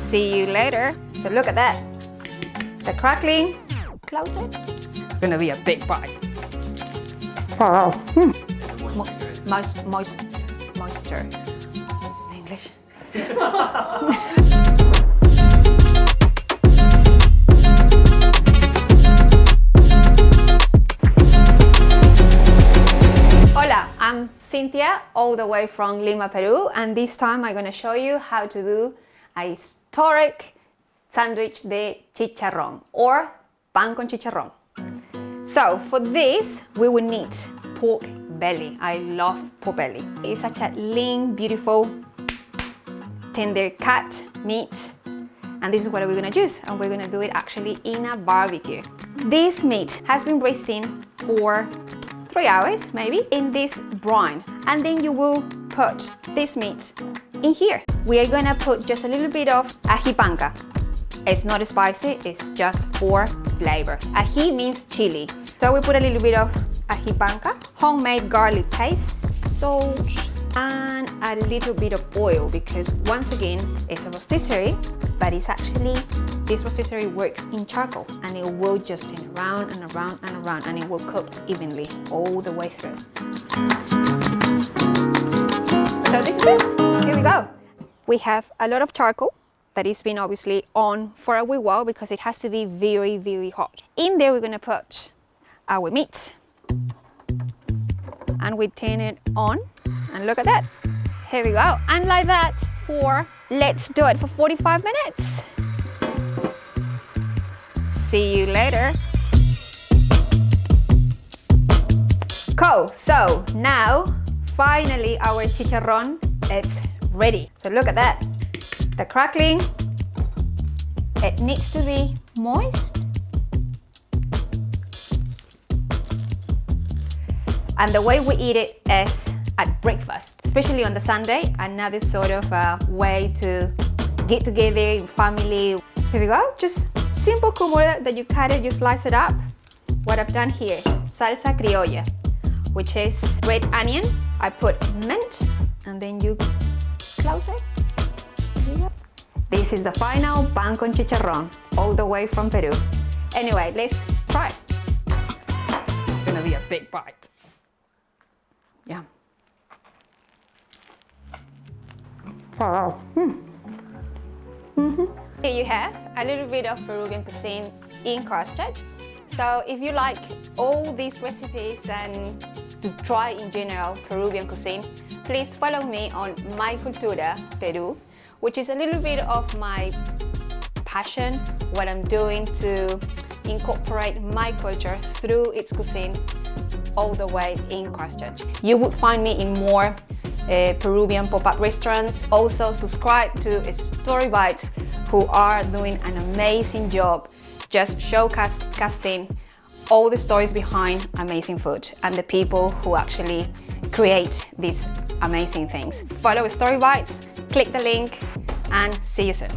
See you later. So look at that. The crackling. Close it. It's gonna be a big bite. Wow. Moisture. English. Hola, I'm Cinthya, all the way from Lima, Peru, and this time I'm going to show you how to do a historic sandwich de chicharrón or pan con chicharrón. So for this we will need pork belly. I love pork belly. It's such a lean, beautiful, tender cut meat, and this is what we're going to use, and we're going to do it actually in a barbecue. This meat has been resting for 3 hours maybe in this brine, and then you will put this meat in here. We are gonna put just a little bit of ají panca. It's not spicy, it's just for flavor. Ají means chili, so we put a little bit of ají panca, homemade garlic paste, salt, and a little bit of oil, because once again it's a rotisserie, but it's actually, this rotisserie works in charcoal, and it will just turn around and around and around, and it will cook evenly all the way through. So this is it. Here we go. We have a lot of charcoal that has been obviously on for a wee while because it has to be very, very hot. In there we're going to put our meat, and we turn it on, and look at that. Here we go. And like that for, let's do it for 45 minutes. See you later. Cool, so now finally our chicharrón is ready. So look at that, the crackling. It needs to be moist. And the way we eat it is at breakfast, especially on the Sunday, another sort of way to get together in family. Here we go, just simple kumura that you cut it, you slice it up. What I've done here, salsa criolla, which is red onion. I put mint, and then you close it. This is the final pan con chicharrón, all the way from Peru. Anyway, let's try it. It's gonna be a big bite. Yeah. Wow. Here you have a little bit of Peruvian cuisine in Christchurch. So if you like all these recipes and to try in general Peruvian cuisine, please follow me on My Cultura Peru, which is a little bit of my passion, what I'm doing to incorporate my culture through its cuisine all the way in Christchurch. You would find me in more Peruvian pop-up restaurants. Also subscribe to StoryBites, who are doing an amazing job just showcasing all the stories behind amazing food and the people who actually create these amazing things. Follow StoryBites, click the link, and see you soon.